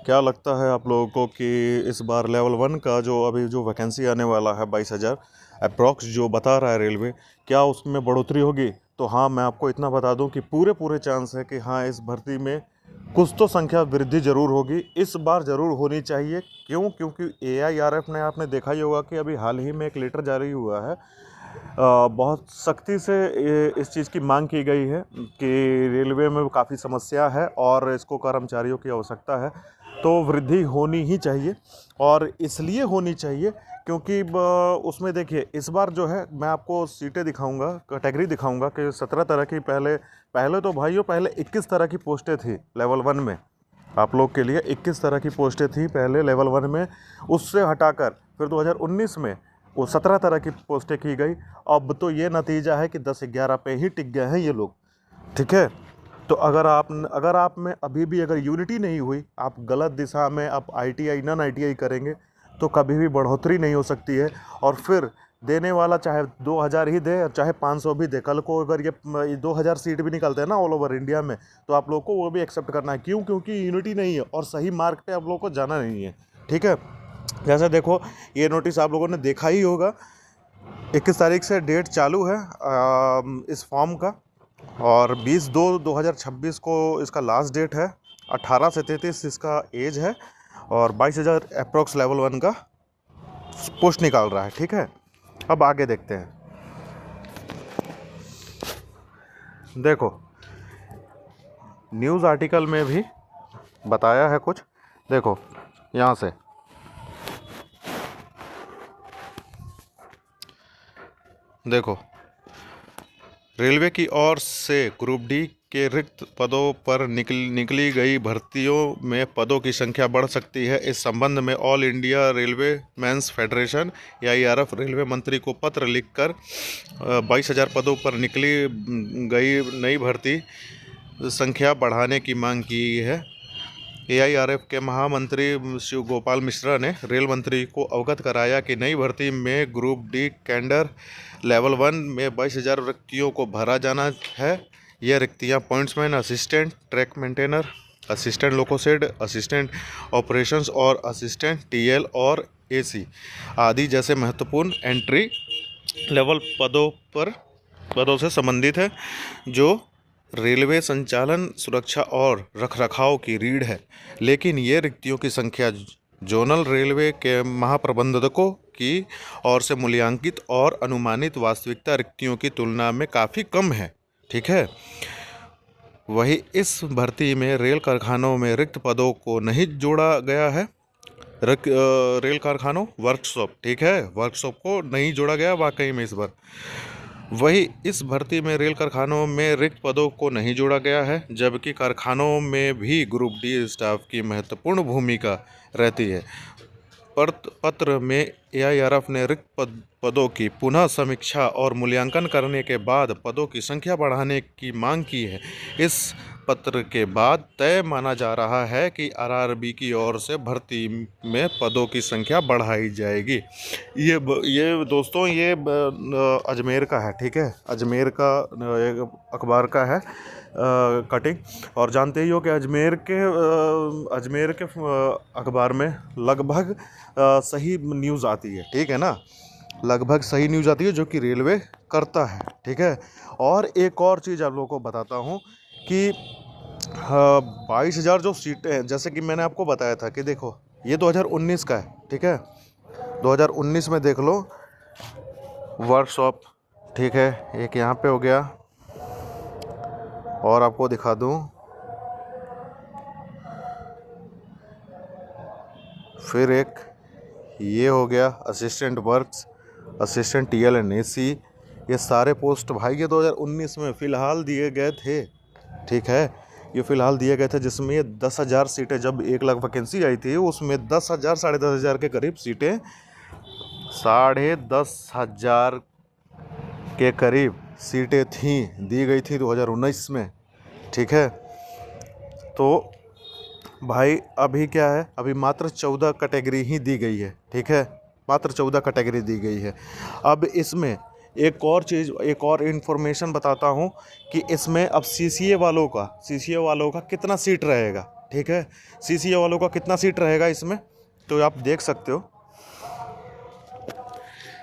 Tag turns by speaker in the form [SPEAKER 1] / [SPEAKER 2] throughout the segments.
[SPEAKER 1] क्या लगता है आप लोगों को कि इस बार लेवल वन का जो अभी जो वैकेंसी आने वाला है 22,000 अप्रॉक्स जो बता रहा है रेलवे, क्या उसमें बढ़ोतरी होगी? तो हाँ, मैं आपको इतना बता दूं कि पूरे पूरे चांस है कि हाँ, इस भर्ती में कुछ तो संख्या वृद्धि जरूर होगी, इस बार जरूर होनी चाहिए। क्यों? क्योंकि एआईआरएफ ने, आपने देखा ही होगा कि अभी हाल ही में एक लेटर जारी हुआ है। बहुत सख्ती से इस चीज़ की मांग की गई है कि रेलवे में काफ़ी समस्या है और इसको कर्मचारियों की आवश्यकता है, तो वृद्धि होनी ही चाहिए। और इसलिए होनी चाहिए क्योंकि उसमें देखिए, इस बार जो है, मैं आपको सीटें दिखाऊंगा, कैटेगरी दिखाऊंगा कि 17 तरह की, पहले पहले तो भाइयों, पहले 21 तरह की पोस्टें थी लेवल वन में। आप लोग के लिए 21 तरह की पोस्टें थी पहले लेवल वन में। उससे हटाकर फिर 2019 में वो 17 तरह की पोस्टें की गई। अब तो ये नतीजा है कि 10-11 पे ही टिक गए हैं ये लोग। ठीक है। तो अगर आप में अभी भी अगर यूनिटी नहीं हुई, आप गलत दिशा में आप आईटीआई नॉन आईटीआई करेंगे, तो कभी भी बढ़ोतरी नहीं हो सकती है। और फिर देने वाला चाहे 2,000 ही दे और चाहे 500 भी दे, कल को अगर ये 2,000 सीट भी निकलते हैं ना ऑल ओवर इंडिया में, तो आप लोग को वो भी एक्सेप्ट करना है। क्यों? क्योंकि यूनिटी नहीं है और सही मार्ग पे आप लोगों को जाना नहीं है। ठीक है। जैसे देखो, ये नोटिस आप लोगों ने देखा ही होगा, 21 तारीख से डेट चालू है इस फॉर्म का, और 20/2/2026 को इसका लास्ट डेट है। 18 से 33 इसका एज है और 22,000 अप्रोक्स लेवल वन का पोस्ट निकाल रहा है। ठीक है। अब आगे देखते हैं। देखो, न्यूज़ आर्टिकल में भी बताया है कुछ। देखो यहाँ से, देखो, रेलवे की ओर से ग्रुप डी के रिक्त पदों पर निकली गई भर्तियों में पदों की संख्या बढ़ सकती है। इस संबंध में all India railway men's federation AIRF railway मंत्री को पत्र लिखकर 22,000 पदों पर निकली गई नई भर्ती संख्या बढ़ाने की मांग की है। एआईआरएफ के महामंत्री शिव गोपाल मिश्रा ने रेल मंत्री को अवगत कराया कि नई भर्ती में group D cadre level one में 22,000 रिक्तियों को भरा जाना है। यह रिक्तियां pointsman, assistant track maintainer, assistant loco shed, assistant operations और असिस्टेंट टीएल और एसी आदि जैसे महत्वपूर्ण एंट्री लेवल पदों से संबंधित है, जो रेलवे संचालन, सुरक्षा और रखरखाव की रीढ़ है। लेकिन ये रिक्तियों की संख्या जोनल रेलवे के महाप्रबंधकों की ओर से मूल्यांकित और अनुमानित वास्तविकता रिक्तियों की तुलना में काफ़ी कम है। ठीक है। वही इस भर्ती में रेल कारखानों में रिक्त पदों को नहीं जोड़ा गया है। रेल कारखानों, वर्कशॉप, ठीक है, वर्कशॉप को नहीं जोड़ा गया वाकई में इस बार। वही इस भर्ती में रेल कारखानों में रिक्त पदों को नहीं जोड़ा गया है, जबकि कारखानों में भी ग्रुप डी स्टाफ की महत्वपूर्ण भूमिका रहती है। पत्र में एआईआरएफ ने रिक्त पदों की पुनः समीक्षा और मूल्यांकन करने के बाद पदों की संख्या बढ़ाने की मांग की है। इस पत्र के बाद तय माना जा रहा है कि आरआरबी की ओर से भर्ती में पदों की संख्या बढ़ाई जाएगी। ये दोस्तों, ये अजमेर का है। ठीक है। अजमेर का एक अखबार का है कटिंग। और जानते ही हो कि अजमेर के अखबार में लगभग सही न्यूज़ आती है। ठीक है ना, लगभग सही न्यूज़ आती है जो कि रेलवे करता है। ठीक है। और एक और चीज़ आप लोगों को बताता हूँ कि 22,000 जो सीटें हैं, जैसे कि मैंने आपको बताया था कि देखो, ये 2019 का है। ठीक है। 2019 में देख लो, वर्कशॉप, ठीक है, एक यहाँ पे हो गया, और आपको दिखा दूँ, फिर एक ये हो गया assistant works, assistant TL and AC. ये सारे पोस्ट भाई ये 2019 में फ़िलहाल दिए गए थे। ठीक है। ये फ़िलहाल दिए गए थे, जिसमें ये 10,000 सीटें, जब 1 लाख वैकेंसी आई थी उसमें 10,000 10,500 के करीब सीटें, 10,500 के करीब सीटें थी, दी गई थी 2019 में। ठीक है। तो भाई अभी क्या है, अभी मात्र 14 कैटेगरी ही दी गई है। ठीक है। मात्र 14 कैटेगरी दी गई है। अब इसमें एक और चीज़, एक और इन्फॉर्मेशन बताता हूँ कि इसमें अब सीसीए वालों का कितना सीट रहेगा। ठीक है। CCA वालों का कितना सीट रहेगा इसमें, तो आप देख सकते हो।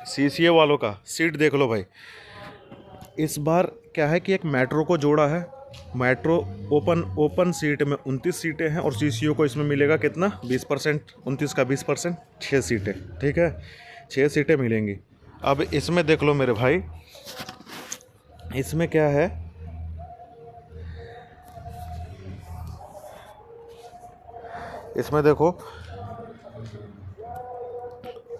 [SPEAKER 1] CCA वालों का सीट देख लो भाई। इस बार क्या है कि एक मेट्रो को जोड़ा है। मेट्रो ओपन सीट में 29 सीटें हैं और CCO को इसमें मिलेगा कितना, 20%। 29 का 20%, 6 सीटें, ठीक है। 6 सीटें मिलेंगी। अब इसमें देख लो मेरे भाई, इसमें क्या है, इसमें देखो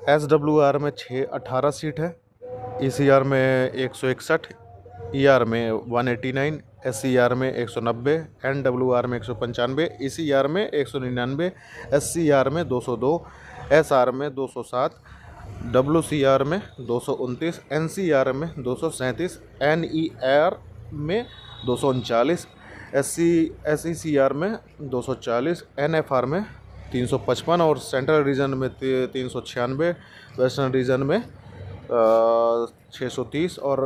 [SPEAKER 1] SWR में 18 सीट है, ECR में 161, ER में 189, SCR में 190, NWR में 195, ECR में 199, SCR में 202, SR में 207, WCR में 229, NCR में 237, NER में 239, SECR में 240, NFR में 355 और सेंट्रल रीजन में 396, वेस्टर्न रीजन में 630 और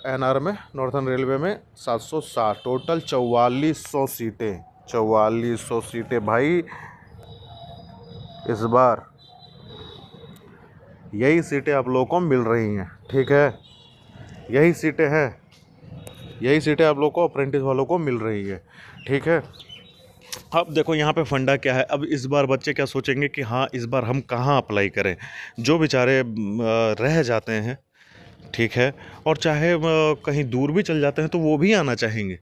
[SPEAKER 1] NR में, नॉर्थन रेलवे में 760। टोटल 4400 सीटें, 4400 सीटें भाई। इस बार यही सीटें आप लोगों को मिल रही हैं, ठीक है। यही सीटें हैं, यही सीटें आप लोगों को अप्रेंटिस वालों को मिल रही है, ठीक है। अब देखो यहाँ पे फंडा क्या है। अब इस बार बच्चे क्या सोचेंगे कि हाँ इस बार हम कहाँ अप्लाई करें। जो बेचारे रह जाते हैं, ठीक है, और चाहे कहीं दूर भी चल जाते हैं तो वो भी आना चाहेंगे।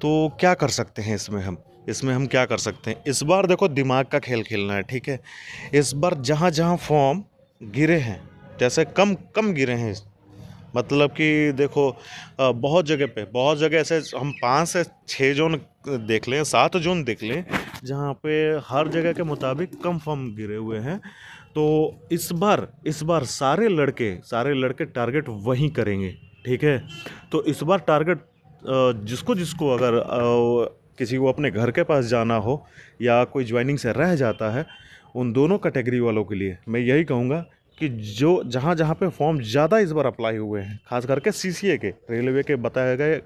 [SPEAKER 1] तो क्या कर सकते हैं इसमें हम क्या कर सकते हैं। इस बार देखो दिमाग का खेल खेलना है, ठीक है। इस बार जहाँ जहाँ फॉर्म गिरे हैं, जैसे कम कम गिरे हैं, मतलब कि देखो बहुत जगह ऐसे हम 5 से 6 जोन देख लें, 7 जोन देख लें, जहाँ पे हर जगह के मुताबिक कम फॉर्म गिरे हुए हैं। तो इस बार सारे लड़के टारगेट वही करेंगे, ठीक है। तो इस बार टारगेट जिसको जिसको अगर किसी को अपने घर के पास जाना हो या कोई ज्वाइनिंग से रह जाता है, उन दोनों कैटेगरी वालों के लिए मैं यही कहूँगा कि जो जहाँ जहाँ पे फॉर्म ज़्यादा इस बार अप्लाई हुए हैं, खास करके CCA के, रेलवे के बताए गए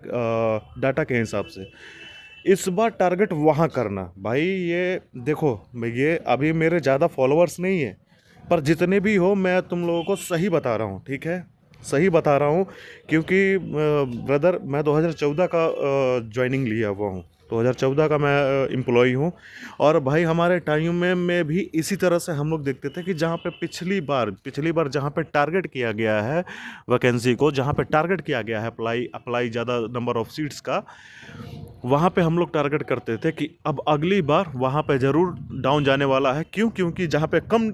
[SPEAKER 1] डाटा के हिसाब से, इस बार टारगेट वहाँ करना भाई। ये देखो, ये अभी मेरे ज़्यादा फॉलोअर्स नहीं है, पर जितने भी हो मैं तुम लोगों को सही बता रहा हूँ, ठीक है। सही बता रहा हूँ क्योंकि ब्रदर मैं 2014 का ज्वाइनिंग लिया हुआ हूँ, 2014 का मैं एम्प्लॉई हूँ। और भाई हमारे टाइम में भी इसी तरह से हम लोग देखते थे कि जहाँ पे पिछली बार जहाँ पे टारगेट किया गया है वैकेंसी को, जहाँ पे टारगेट किया गया है अप्लाई ज़्यादा नंबर ऑफ सीट्स का, वहाँ पे हम लोग टारगेट करते थे कि अब अगली बार वहाँ पे ज़रूर डाउन जाने वाला है। क्यों? क्योंकि जहाँ पे कम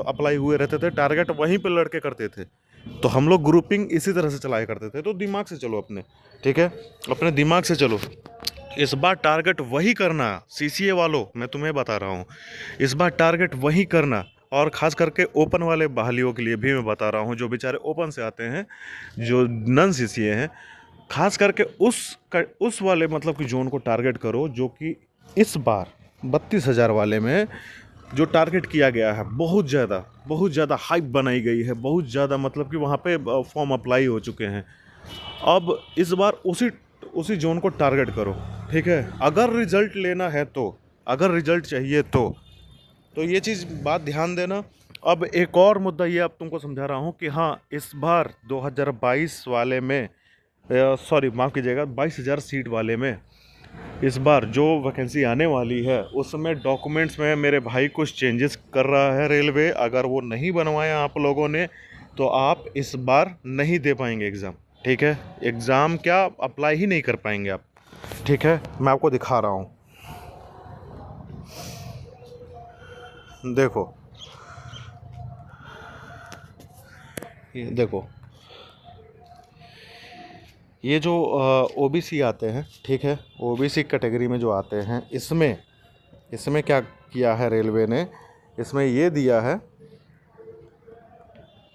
[SPEAKER 1] अप्लाई हुए रहते थे, टारगेट वहीं पे लड़के करते थे। तो हम लोग ग्रुपिंग इसी तरह से चलाया करते थे। तो दिमाग से चलो अपने, ठीक है, अपने दिमाग से चलो। इस बार टारगेट वही करना, CCA वालों मैं तुम्हें बता रहा हूँ, इस बार टारगेट वही करना। और ख़ास करके ओपन वाले बहालियों के लिए भी मैं बता रहा हूँ, जो बेचारे ओपन से आते हैं, जो नन CCA हैं, खास करके उस वाले मतलब कि जोन को टारगेट करो, जो कि इस बार 32,000 वाले में जो टारगेट किया गया है, बहुत ज़्यादा हाइप बनाई गई है, बहुत ज़्यादा, मतलब कि वहाँ पे फॉर्म अप्लाई हो चुके हैं। अब इस बार उसी जोन को टारगेट करो, ठीक है। अगर रिजल्ट लेना है तो, अगर रिजल्ट चाहिए तो ये चीज़ बात ध्यान देना। अब एक और मुद्दा ये अब तुमको समझा रहा हूँ कि हाँ इस बार 2022 वाले में, सॉरी माफ़ कीजिएगा, 22,000 सीट वाले में इस बार जो वैकेंसी आने वाली है, उसमें डॉक्यूमेंट्स में मेरे भाई कुछ चेंजेस कर रहा है रेलवे। अगर वो नहीं बनवाया आप लोगों ने तो आप इस बार नहीं दे पाएंगे एग्ज़ाम, ठीक है। एग्ज़ाम क्या, अप्लाई ही नहीं कर पाएंगे आप, ठीक है। मैं आपको दिखा रहा हूँ, देखो ये देखो, ये जो OBC आते हैं, ठीक है, OBC कैटेगरी में जो आते हैं, इसमें क्या किया है रेलवे ने, इसमें ये दिया है,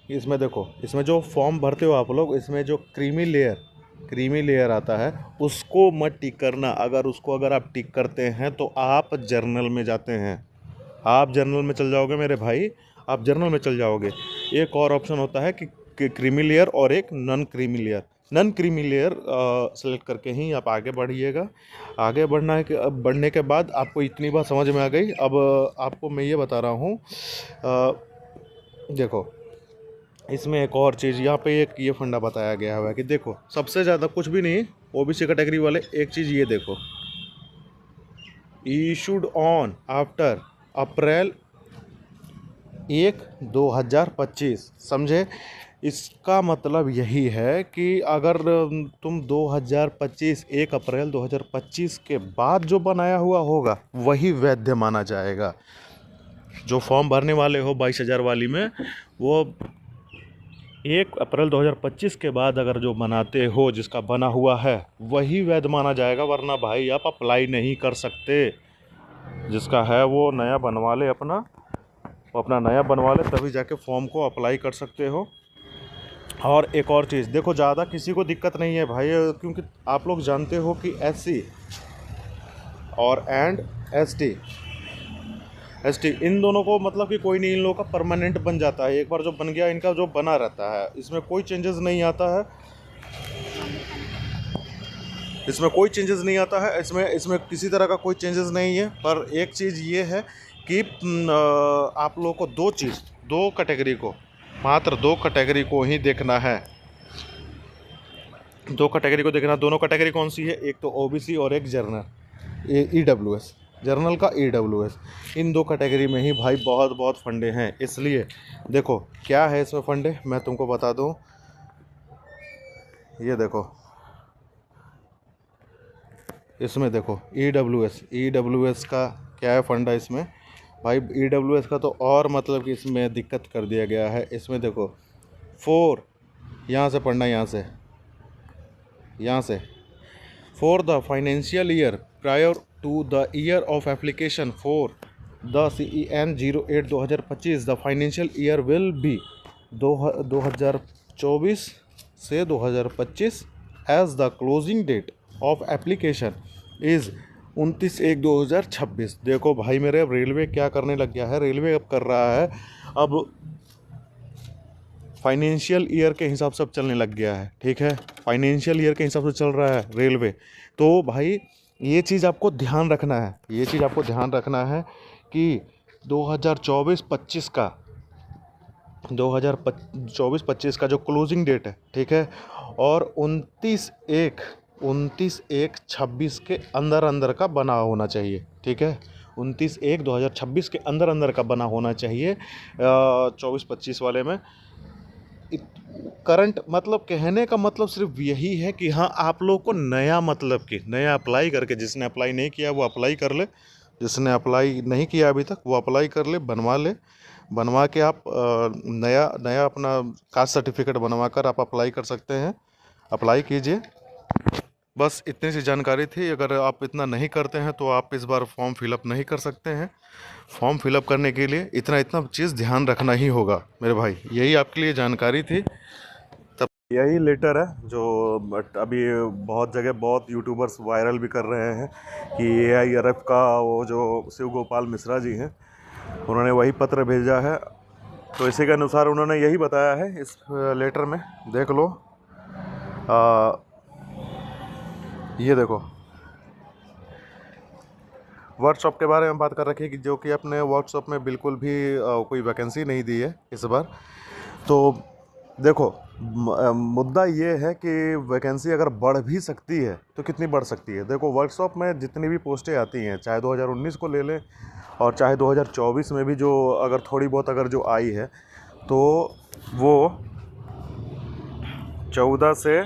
[SPEAKER 1] इसमें देखो, इसमें जो फॉर्म भरते हो आप लोग, इसमें जो क्रीमी लेयर आता है, उसको मत टिक करना। अगर आप टिक करते हैं तो आप जर्नल में जाते हैं, आप जर्नल में चल जाओगे मेरे भाई, आप जर्नल में चल जाओगे। एक और ऑप्शन होता है कि क्रीमी लेयर और एक non creamy layer. Non creamy layer select करके ही आप आगे बढ़िएगा। आगे बढ़ना है कि अब बढ़ने के बाद आपको इतनी बात समझ में आ गई। अब आपको मैं ये बता रहा हूँ, देखो इसमें एक और चीज़ यहाँ पे एक ये फंडा बताया गया हुआ है कि देखो सबसे ज़्यादा कुछ भी नहीं, ओबीसी कैटेगरी वाले एक चीज़ ये देखो, इशूड ऑन आफ्टर अप्रैल 1, 2025, समझे। इसका मतलब यही है कि अगर तुम 2025 1 अप्रैल 2025 के बाद जो बनाया हुआ होगा वही वैध माना जाएगा। जो फॉर्म भरने वाले हो 22,000 वाली में, वो 1 अप्रैल 2025 के बाद अगर जो बनाते हो जिसका बना हुआ है वही वैध माना जाएगा, वरना भाई आप अप्लाई नहीं कर सकते। जिसका है वो नया बनवा ले, अपना नया बनवा ले, तभी जाके फॉर्म को अप्लाई कर सकते हो। और एक और चीज़ देखो, ज़्यादा किसी को दिक्कत नहीं है भाई, क्योंकि आप लोग जानते हो कि SC और ST इन दोनों को मतलब कि कोई नहीं, इन लोगों का परमानेंट बन जाता है। एक बार जो बन गया इनका जो बना रहता है, इसमें कोई चेंजेस नहीं आता है, इसमें किसी तरह का कोई चेंजेस नहीं है। पर एक चीज़ ये है कि आप लोगों को मात्र दो कैटेगरी को ही देखना है। दोनों कैटेगरी कौन सी है? एक तो OBC और एक जर्नल EWS, जर्नल का EWS। इन दो कैटेगरी में ही भाई बहुत बहुत फंडे हैं। इसलिए देखो क्या है इसमें फंडे, मैं तुमको बता दूं। ये देखो, इसमें देखो EWS का क्या है फंडा इसमें भाई। EWS का तो और मतलब कि इसमें दिक्कत कर दिया गया है। इसमें देखो 4, यहाँ से पढ़ना, यहाँ से for the financial year prior to the year of application for the CEN 08/2025 the financial year will be 2024 से 2025 as the closing date of application is 29/1/2026। देखो भाई मेरे, अब रेलवे क्या करने लग गया है, रेलवे अब कर रहा है, अब फाइनेंशियल ईयर के हिसाब से अब चलने लग गया है। ठीक है, फाइनेंशियल ईयर के हिसाब से चल रहा है रेलवे। तो भाई ये चीज़ आपको ध्यान रखना है, कि 2024-25 का जो क्लोजिंग डेट है, ठीक है, और 29/1/26 के अंदर का बना होना चाहिए। ठीक है, 29/1/2026 के अंदर का बना होना चाहिए 24-25 वाले में। करंट मतलब कहने का मतलब सिर्फ यही है कि हाँ, आप लोग को नया अप्लाई करके, जिसने अप्लाई नहीं किया वो अप्लाई कर ले, जिसने अप्लाई नहीं किया अभी तक वो अप्लाई कर ले, बनवा के आप नया अपना कास्ट सर्टिफिकेट बनवा कर आप अप्लाई कर सकते हैं। अप्लाई कीजिए। बस इतनी सी जानकारी थी। अगर आप इतना नहीं करते हैं तो आप इस बार फॉर्म फिलअप नहीं कर सकते हैं। फॉर्म फिलअप करने के लिए इतना चीज़ ध्यान रखना ही होगा मेरे भाई। यही आपके लिए जानकारी थी। तब यही लेटर है जो अभी बहुत जगह बहुत यूट्यूबर्स वायरल भी कर रहे हैं कि AIRF का वो जो शिव गोपाल मिश्रा जी हैं, उन्होंने वही पत्र भेजा है। तो इसी के अनुसार उन्होंने यही बताया है इस लेटर में। देख लो, ये देखो, वर्कशॉप के बारे में बात कर रखी है कि जो कि अपने वर्कशॉप में बिल्कुल भी कोई वैकेंसी नहीं दी है इस बार। तो देखो, मुद्दा ये है कि वैकेंसी अगर बढ़ भी सकती है तो कितनी बढ़ सकती है। देखो, वर्कशॉप में जितनी भी पोस्टें आती हैं, चाहे 2019 को ले लें और चाहे 2024 में भी जो अगर थोड़ी बहुत अगर जो आई है, तो वो 14 से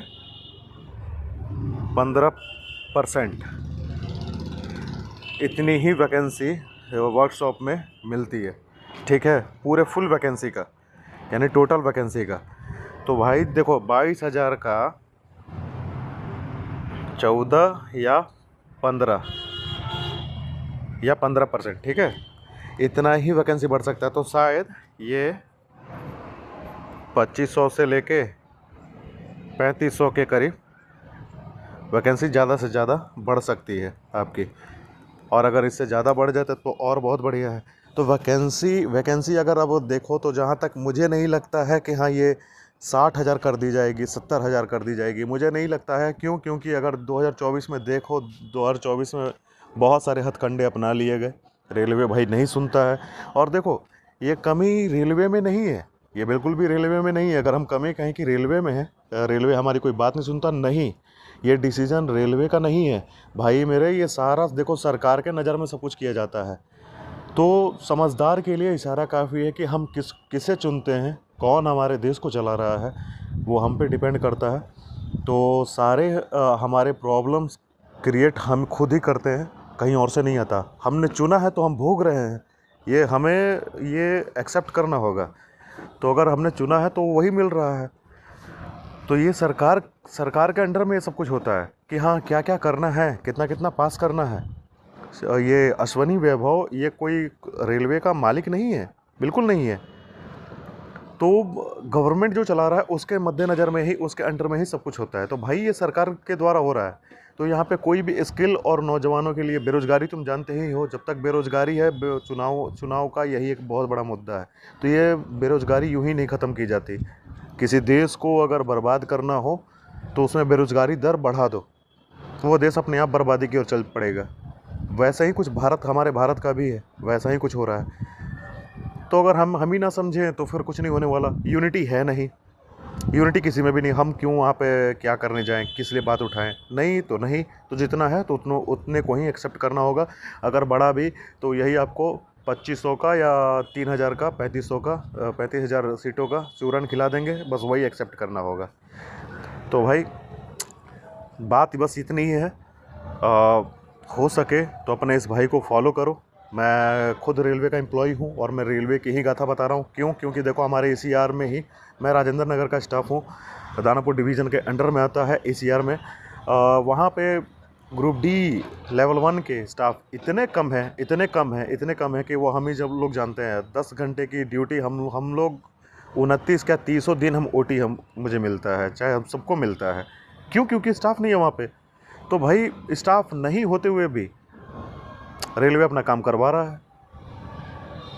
[SPEAKER 1] 15% इतनी ही वैकेंसी वर्कशॉप में मिलती है। ठीक है, पूरे फुल वैकेंसी का, यानी टोटल वैकेंसी का। तो भाई देखो, 22,000 का 14 या 15%, ठीक है, इतना ही वैकेंसी बढ़ सकता है। तो शायद ये 2500 से लेके 3500 के करीब वैकेंसी ज़्यादा से ज़्यादा बढ़ सकती है आपकी। और अगर इससे ज़्यादा बढ़ जाए तो और बहुत बढ़िया है। तो वैकेंसी अगर अब देखो तो जहाँ तक मुझे नहीं लगता है कि हाँ, ये 60,000 कर दी जाएगी, 70,000 कर दी जाएगी। मुझे नहीं लगता है। क्यों? क्योंकि अगर 2024 में देखो, 2024 में बहुत सारे हथकंडे अपना लिए गए। रेलवे भाई नहीं सुनता है। और देखो, ये कमी रेलवे में नहीं है, ये बिल्कुल भी रेलवे में नहीं है। अगर हम कमी कहें कि रेलवे में है, रेलवे हमारी कोई बात नहीं सुनता, नहीं, ये डिसीजन रेलवे का नहीं है भाई मेरे। ये सारा देखो सरकार के नज़र में सब कुछ किया जाता है। तो समझदार के लिए इशारा काफ़ी है कि हम किसे चुनते हैं, कौन हमारे देश को चला रहा है, वो हम पे डिपेंड करता है। तो सारे हमारे प्रॉब्लम्स क्रिएट हम खुद ही करते हैं, कहीं और से नहीं आता। हमने चुना है तो हम भोग रहे हैं, ये हमें ये एक्सेप्ट करना होगा। तो अगर हमने चुना है तो वही मिल रहा है। तो ये सरकार के अंडर में ये सब कुछ होता है कि हाँ क्या क्या करना है, कितना कितना पास करना है। ये अश्वनी वैभव ये कोई रेलवे का मालिक नहीं है, बिल्कुल नहीं है। तो गवर्नमेंट जो चला रहा है उसके मद्देनज़र में ही, उसके अंडर में ही सब कुछ होता है। तो भाई ये सरकार के द्वारा हो रहा है। तो यहाँ पे कोई भी स्किल और नौजवानों के लिए बेरोज़गारी, तुम जानते ही हो, जब तक बेरोज़गारी है, चुनाव का यही एक बहुत बड़ा मुद्दा है। तो ये बेरोज़गारी यूं ही नहीं ख़त्म की जाती। किसी देश को अगर बर्बाद करना हो तो उसमें बेरोज़गारी दर बढ़ा दो, तो वो देश अपने आप बर्बादी की ओर चल पड़ेगा। वैसा ही कुछ हमारे भारत का भी है, वैसा ही कुछ हो रहा है। तो अगर हम ही ना समझें तो फिर कुछ नहीं होने वाला। यूनिटी है नहीं, यूनिटी किसी में भी नहीं। हम क्यों वहाँ पे क्या करने जाएं, किस लिए बात उठाएं? नहीं तो नहीं, तो जितना है तो उतने को ही एक्सेप्ट करना होगा। अगर बढ़ा भी तो यही आपको 2500 का या 3000 का, 3500 का, 35,000 सीटों का चूरन खिला देंगे, बस वही एक्सेप्ट करना होगा। तो भाई बात बस इतनी ही है। हो सके तो अपने इस भाई को फॉलो करो। मैं खुद रेलवे का एम्प्लॉय हूँ और मैं रेलवे की ही गाथा बता रहा हूँ। क्यों? क्योंकि देखो हमारे ACR में ही, मैं राजेंद्र नगर का स्टाफ हूँ, दानापुर डिवीज़न के अंडर में आता है ACR में। वहाँ पे ग्रुप डी लेवल 1 के स्टाफ इतने कम हैं कि वो हम ही जब लोग जानते हैं 10 घंटे की ड्यूटी हम लोग 29 क्या 30 दिन हम OT मुझे मिलता है, चाहे हम सबको मिलता है। क्यों? क्योंकि स्टाफ नहीं है वहाँ पे। तो भाई स्टाफ नहीं होते हुए भी रेलवे अपना काम करवा रहा है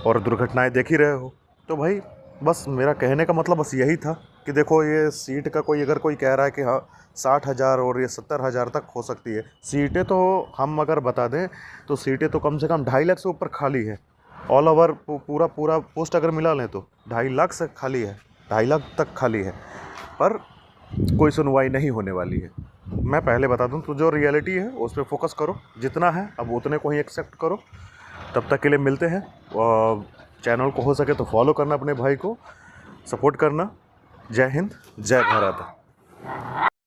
[SPEAKER 1] और दुर्घटनाएं देख ही रहे हो। तो भाई बस मेरा कहने का मतलब बस यही था कि देखो, ये सीट का अगर कोई कह रहा है कि हाँ 60,000 और ये 70,000 तक हो सकती है सीटें, तो हम अगर बता दें तो सीटें तो कम से कम 2.5 लाख से ऊपर खाली है। ऑल ओवर पूरा पोस्ट अगर मिला लें तो 2.5 लाख से खाली है, 2.5 लाख तक खाली है, पर कोई सुनवाई नहीं होने वाली है। मैं पहले बता दूं तो जो रियलिटी है उस पर फोकस करो, जितना है अब उतने को ही एक्सेप्ट करो। तब तक के लिए मिलते हैं। चैनल को हो सके तो फॉलो करना, अपने भाई को सपोर्ट करना। जय हिंद, जय भारत।